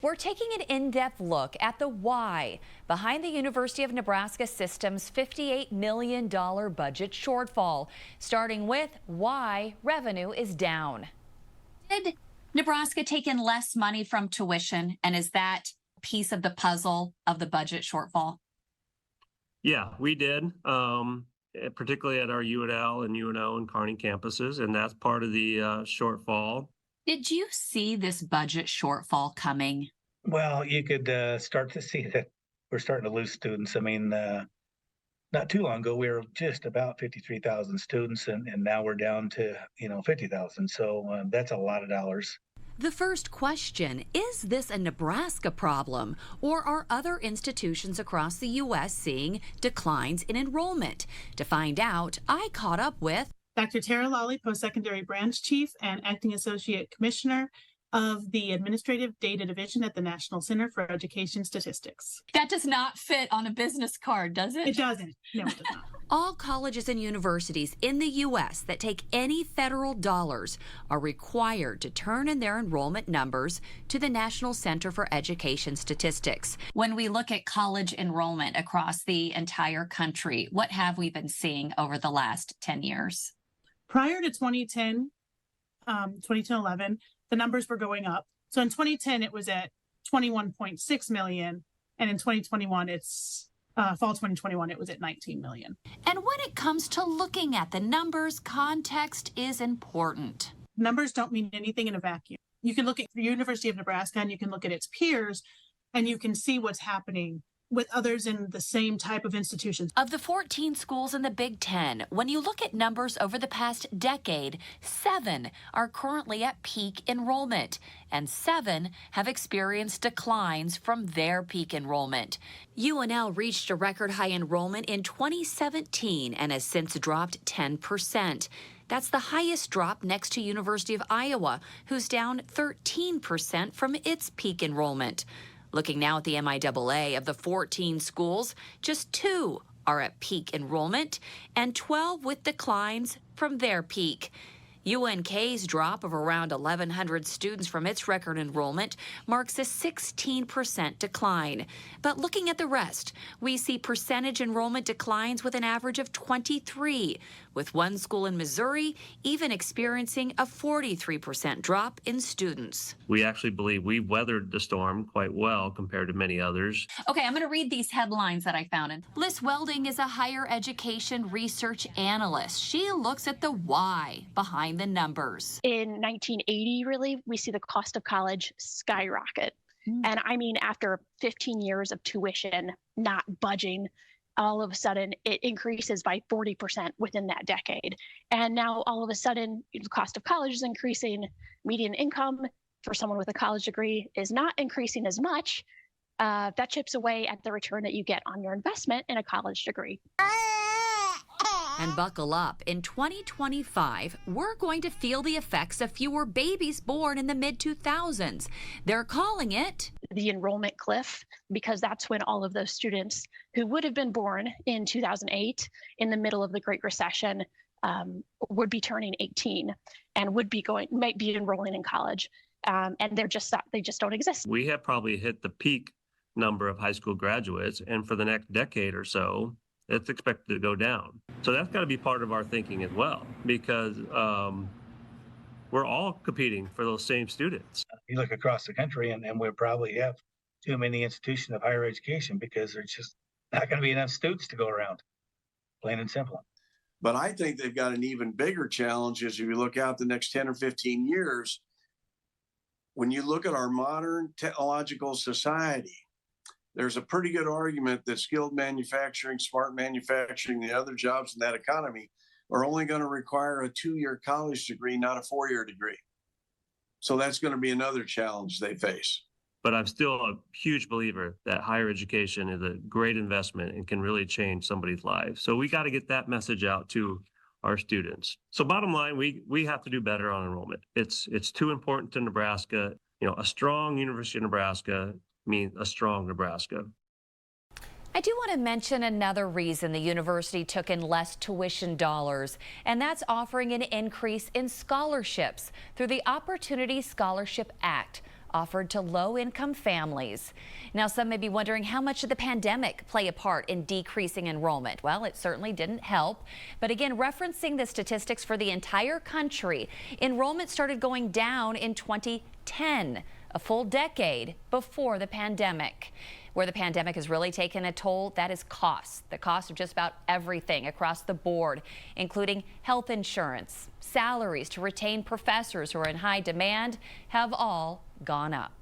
We're taking an in-depth look at the why behind the University of Nebraska system's $58 million budget shortfall, starting with why revenue is down. Did Nebraska take in less money from tuition, and is that a piece of the puzzle of the budget shortfall? Yeah, we did, particularly at our UNL and UNO and Kearney campuses, and that's part of the shortfall. Did you see this budget shortfall coming? Well, you could start to see that we're starting to lose students. I mean, not too long ago, we were just about 53,000 students, and now we're down to, 50,000. So that's a lot of dollars. The first question, is this a Nebraska problem, or are other institutions across the U.S. seeing declines in enrollment? To find out, I caught up with Dr. Tara Lawley, Post-Secondary Branch Chief and Acting Associate Commissioner of the Administrative Data Division at the National Center for Education Statistics. That does not fit on a business card, does it? It doesn't. No, it does not. All colleges and universities in the U.S. that take any federal dollars are required to turn in their enrollment numbers to the National Center for Education Statistics. When we look at college enrollment across the entire country, what have we been seeing over the last 10 years? Prior to 2010-11, the numbers were going up. So in 2010, it was at 21.6 million. And in 2021, fall 2021, it was at 19 million. And when it comes to looking at the numbers, context is important. Numbers don't mean anything in a vacuum. You can look at the University of Nebraska and you can look at its peers and you can see what's happening with others in the same type of institutions. Of the 14 schools in the Big Ten, when you look at numbers over the past decade, 7 are currently at peak enrollment, and 7 have experienced declines from their peak enrollment. UNL reached a record high enrollment in 2017 and has since dropped 10%. That's the highest drop next to University of Iowa, who's down 13% from its peak enrollment. Looking now at the MIAA, of the 14 schools, just 2 are at peak enrollment and 12 with declines from their peak. UNK's drop of around 1,100 students from its record enrollment marks a 16% decline. But looking at the rest, we see percentage enrollment declines with an average of 23, with one school in Missouri even experiencing a 43% drop in students. We actually believe we weathered the storm quite well compared to many others. Okay, I'm going to read these headlines that I found. Liz Welding is a higher education research analyst. She looks at the why behind the numbers. In 1980, really, we see the cost of college skyrocket. And I mean, after 15 years of tuition not budging, all of a sudden it increases by 40% within that decade. And now all of a sudden the cost of college is increasing. Median income for someone with a college degree is not increasing as much. That chips away at the return that you get on your investment in a college degree. And buckle up, in 2025, we're going to feel the effects of fewer babies born in the mid-2000s. They're calling it the enrollment cliff, because that's when all of those students who would have been born in 2008 in the middle of the Great Recession would be turning 18 and might be enrolling in college. And they just don't exist. We have probably hit the peak number of high school graduates, and for the next decade or so, it's expected to go down. So that's got to be part of our thinking as well, because we're all competing for those same students. You look across the country and we probably have too many institutions of higher education because there's just not going to be enough students to go around, plain and simple. But I think they've got an even bigger challenge as you look out the next 10 or 15 years. When you look at our modern technological society, there's a pretty good argument that skilled manufacturing, smart manufacturing, the other jobs in that economy are only going to require a 2-year college degree, not a 4-year degree. So that's going to be another challenge they face. But I'm still a huge believer that higher education is a great investment and can really change somebody's life. So we got to get that message out to our students. So bottom line, we have to do better on enrollment. It's too important to Nebraska. A strong University of Nebraska means a strong Nebraska. I do want to mention another reason the university took in less tuition dollars, and that's offering an increase in scholarships through the Opportunity Scholarship Act. offered to low-income families. Now, some may be wondering, how much did the pandemic play a part in decreasing enrollment? Well, it certainly didn't help. But again, referencing the statistics for the entire country, enrollment started going down in 2010, a full decade before the pandemic. Where the pandemic has really taken a toll, that is costs. The cost of just about everything across the board, including health insurance, salaries to retain professors who are in high demand, have all gone up.